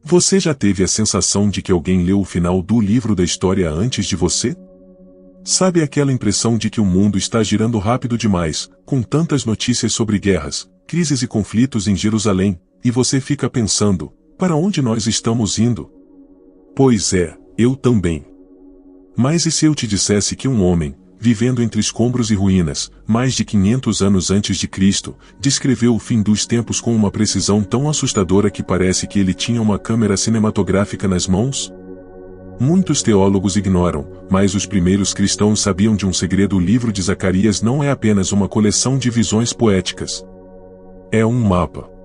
Você já teve a sensação de que alguém leu o final do livro da história antes de você? Sabe aquela impressão de que o mundo está girando rápido demais, com tantas notícias sobre guerras, crises e conflitos em Jerusalém, e você fica pensando, para onde nós estamos indo? Pois é, eu também. Mas e se eu te dissesse que um homem, vivendo entre escombros e ruínas, mais de 500 anos antes de Cristo, descreveu o fim dos tempos com uma precisão tão assustadora que parece que ele tinha uma câmera cinematográfica nas mãos? Muitos teólogos ignoram, mas os primeiros cristãos sabiam de um segredo. O livro de Zacarias não é apenas uma coleção de visões poéticas. É um mapa.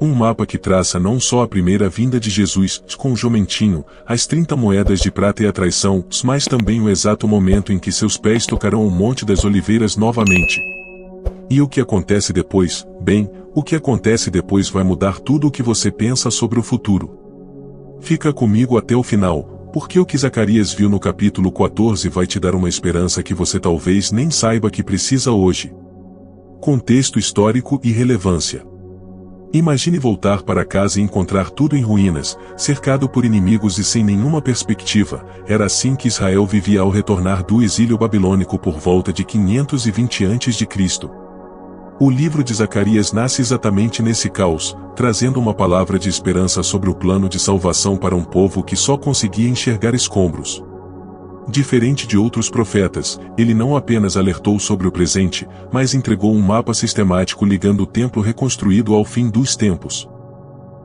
Um mapa que traça não só a primeira vinda de Jesus, com o jumentinho, as 30 moedas de prata e a traição, mas também o exato momento em que seus pés tocarão o Monte das Oliveiras novamente. E o que acontece depois? Bem, o que acontece depois vai mudar tudo o que você pensa sobre o futuro. Fica comigo até o final, porque o que Zacarias viu no capítulo 14 vai te dar uma esperança que você talvez nem saiba que precisa hoje. Contexto histórico e relevância. Imagine voltar para casa e encontrar tudo em ruínas, cercado por inimigos e sem nenhuma perspectiva. Era assim que Israel vivia ao retornar do exílio babilônico por volta de 520 a.C. O livro de Zacarias nasce exatamente nesse caos, trazendo uma palavra de esperança sobre o plano de salvação para um povo que só conseguia enxergar escombros. Diferente de outros profetas, ele não apenas alertou sobre o presente, mas entregou um mapa sistemático ligando o templo reconstruído ao fim dos tempos.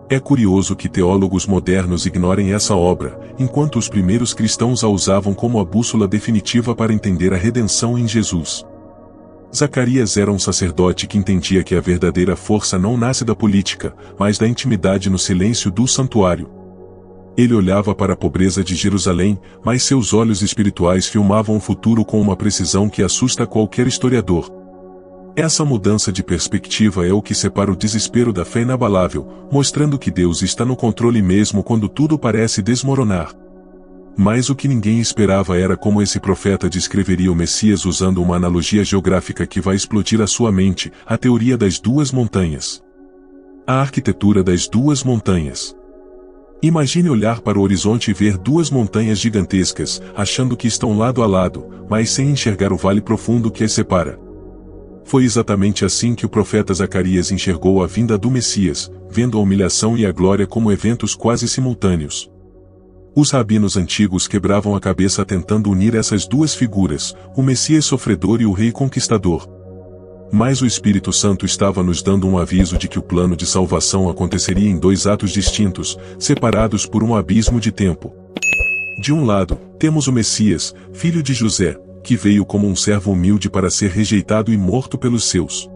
É curioso que teólogos modernos ignorem essa obra, enquanto os primeiros cristãos a usavam como a bússola definitiva para entender a redenção em Jesus. Zacarias era um sacerdote que entendia que a verdadeira força não nasce da política, mas da intimidade no silêncio do santuário. Ele olhava para a pobreza de Jerusalém, mas seus olhos espirituais filmavam o futuro com uma precisão que assusta qualquer historiador. Essa mudança de perspectiva é o que separa o desespero da fé inabalável, mostrando que Deus está no controle mesmo quando tudo parece desmoronar. Mas o que ninguém esperava era como esse profeta descreveria o Messias usando uma analogia geográfica que vai explodir a sua mente: a teoria das duas montanhas. A arquitetura das duas montanhas. Imagine olhar para o horizonte e ver duas montanhas gigantescas, achando que estão lado a lado, mas sem enxergar o vale profundo que as separa. Foi exatamente assim que o profeta Zacarias enxergou a vinda do Messias, vendo a humilhação e a glória como eventos quase simultâneos. Os rabinos antigos quebravam a cabeça tentando unir essas duas figuras, o Messias sofredor e o Rei conquistador. Mas o Espírito Santo estava nos dando um aviso de que o plano de salvação aconteceria em dois atos distintos, separados por um abismo de tempo. De um lado, temos o Messias, filho de José, que veio como um servo humilde para ser rejeitado e morto pelos seus.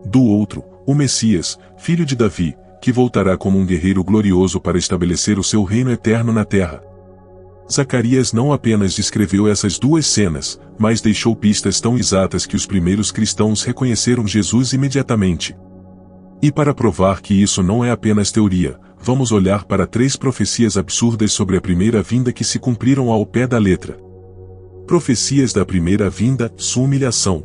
Do outro, o Messias, filho de Davi, que voltará como um guerreiro glorioso para estabelecer o seu reino eterno na terra. Zacarias não apenas descreveu essas duas cenas, mas deixou pistas tão exatas que os primeiros cristãos reconheceram Jesus imediatamente. E para provar que isso não é apenas teoria, vamos olhar para 3 profecias absurdas sobre a primeira vinda que se cumpriram ao pé da letra. Profecias da primeira vinda, sua humilhação.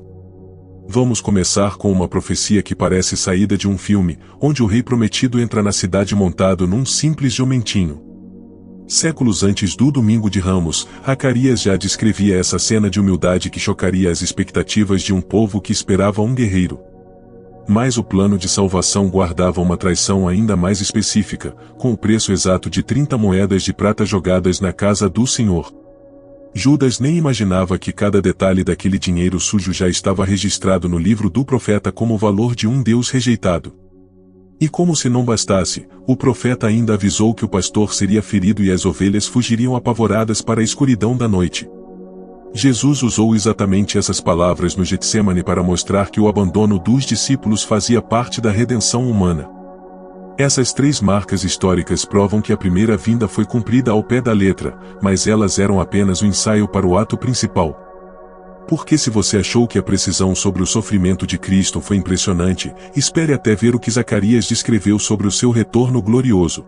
Vamos começar com uma profecia que parece saída de um filme, onde o rei prometido entra na cidade montado num simples jumentinho. Séculos antes do Domingo de Ramos, Zacarias já descrevia essa cena de humildade que chocaria as expectativas de um povo que esperava um guerreiro. Mas o plano de salvação guardava uma traição ainda mais específica, com o preço exato de 30 moedas de prata jogadas na casa do Senhor. Judas nem imaginava que cada detalhe daquele dinheiro sujo já estava registrado no livro do profeta como o valor de um Deus rejeitado. E como se não bastasse, o profeta ainda avisou que o pastor seria ferido e as ovelhas fugiriam apavoradas para a escuridão da noite. Jesus usou exatamente essas palavras no Getsemane para mostrar que o abandono dos discípulos fazia parte da redenção humana. Essas 3 marcas históricas provam que a primeira vinda foi cumprida ao pé da letra, mas elas eram apenas o ensaio para o ato principal. Porque se você achou que a precisão sobre o sofrimento de Cristo foi impressionante, espere até ver o que Zacarias descreveu sobre o seu retorno glorioso.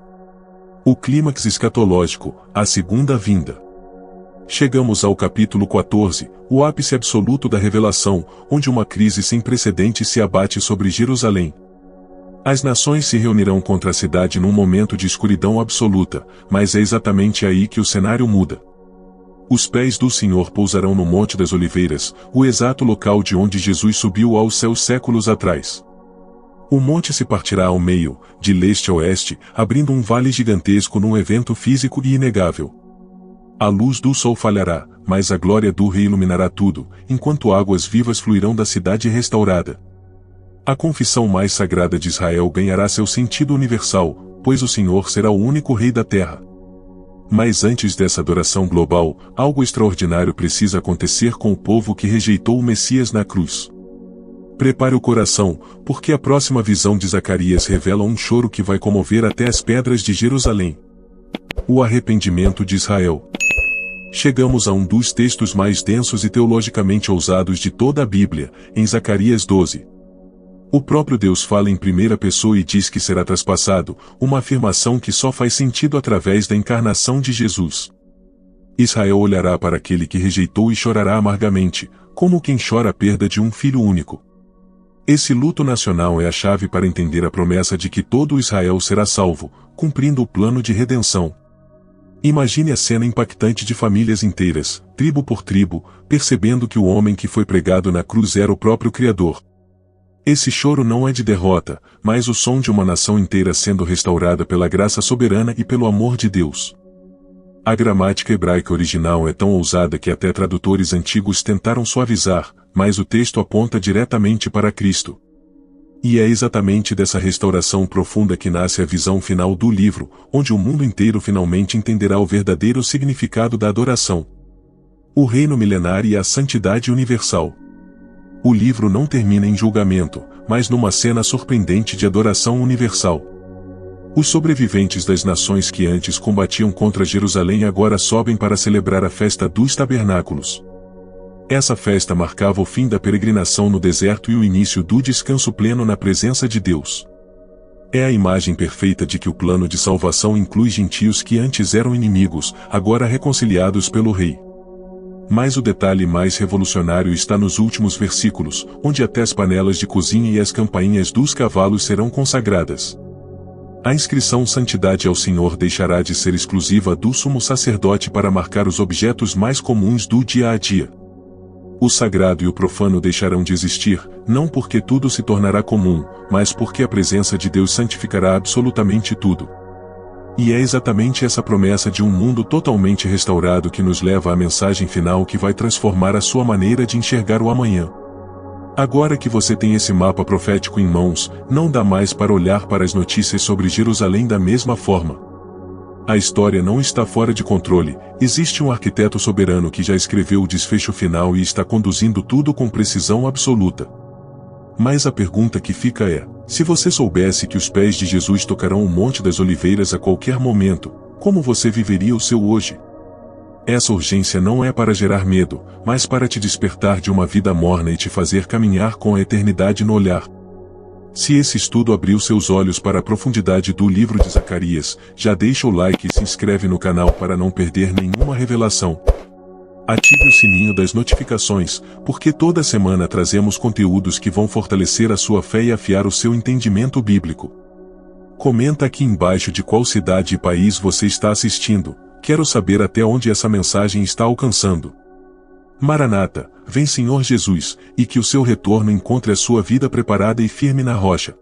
O clímax escatológico, a segunda vinda. Chegamos ao capítulo 14, o ápice absoluto da revelação, onde uma crise sem precedentes se abate sobre Jerusalém. As nações se reunirão contra a cidade num momento de escuridão absoluta, mas é exatamente aí que o cenário muda. Os pés do Senhor pousarão no Monte das Oliveiras, o exato local de onde Jesus subiu aos céus séculos atrás. O monte se partirá ao meio, de leste a oeste, abrindo um vale gigantesco num evento físico e inegável. A luz do sol falhará, mas a glória do Rei iluminará tudo, enquanto águas vivas fluirão da cidade restaurada. A confissão mais sagrada de Israel ganhará seu sentido universal, pois o Senhor será o único Rei da terra. Mas antes dessa adoração global, algo extraordinário precisa acontecer com o povo que rejeitou o Messias na cruz. Prepare o coração, porque a próxima visão de Zacarias revela um choro que vai comover até as pedras de Jerusalém. O arrependimento de Israel. Chegamos a um dos textos mais densos e teologicamente ousados de toda a Bíblia, em Zacarias 12. O próprio Deus fala em primeira pessoa e diz que será traspassado, uma afirmação que só faz sentido através da encarnação de Jesus. Israel olhará para aquele que rejeitou e chorará amargamente, como quem chora a perda de um filho único. Esse luto nacional é a chave para entender a promessa de que todo Israel será salvo, cumprindo o plano de redenção. Imagine a cena impactante de famílias inteiras, tribo por tribo, percebendo que o homem que foi pregado na cruz era o próprio Criador. Esse choro não é de derrota, mas o som de uma nação inteira sendo restaurada pela graça soberana e pelo amor de Deus. A gramática hebraica original é tão ousada que até tradutores antigos tentaram suavizar, mas o texto aponta diretamente para Cristo. E é exatamente dessa restauração profunda que nasce a visão final do livro, onde o mundo inteiro finalmente entenderá o verdadeiro significado da adoração. O reino milenar e a santidade universal. O livro não termina em julgamento, mas numa cena surpreendente de adoração universal. Os sobreviventes das nações que antes combatiam contra Jerusalém agora sobem para celebrar a festa dos tabernáculos. Essa festa marcava o fim da peregrinação no deserto e o início do descanso pleno na presença de Deus. É a imagem perfeita de que o plano de salvação inclui gentios que antes eram inimigos, agora reconciliados pelo Rei. Mas o detalhe mais revolucionário está nos últimos versículos, onde até as panelas de cozinha e as campainhas dos cavalos serão consagradas. A inscrição Santidade ao Senhor deixará de ser exclusiva do sumo sacerdote para marcar os objetos mais comuns do dia a dia. O sagrado e o profano deixarão de existir, não porque tudo se tornará comum, mas porque a presença de Deus santificará absolutamente tudo. E é exatamente essa promessa de um mundo totalmente restaurado que nos leva à mensagem final que vai transformar a sua maneira de enxergar o amanhã. Agora que você tem esse mapa profético em mãos, não dá mais para olhar para as notícias sobre Jerusalém da mesma forma. A história não está fora de controle, existe um arquiteto soberano que já escreveu o desfecho final e está conduzindo tudo com precisão absoluta. Mas a pergunta que fica é: se você soubesse que os pés de Jesus tocarão o Monte das Oliveiras a qualquer momento, como você viveria o seu hoje? Essa urgência não é para gerar medo, mas para te despertar de uma vida morna e te fazer caminhar com a eternidade no olhar. Se esse estudo abriu seus olhos para a profundidade do livro de Zacarias, já deixa o like e se inscreve no canal para não perder nenhuma revelação. Ative o sininho das notificações, porque toda semana trazemos conteúdos que vão fortalecer a sua fé e afiar o seu entendimento bíblico. Comenta aqui embaixo de qual cidade e país você está assistindo, quero saber até onde essa mensagem está alcançando. Maranata, vem Senhor Jesus, e que o seu retorno encontre a sua vida preparada e firme na rocha.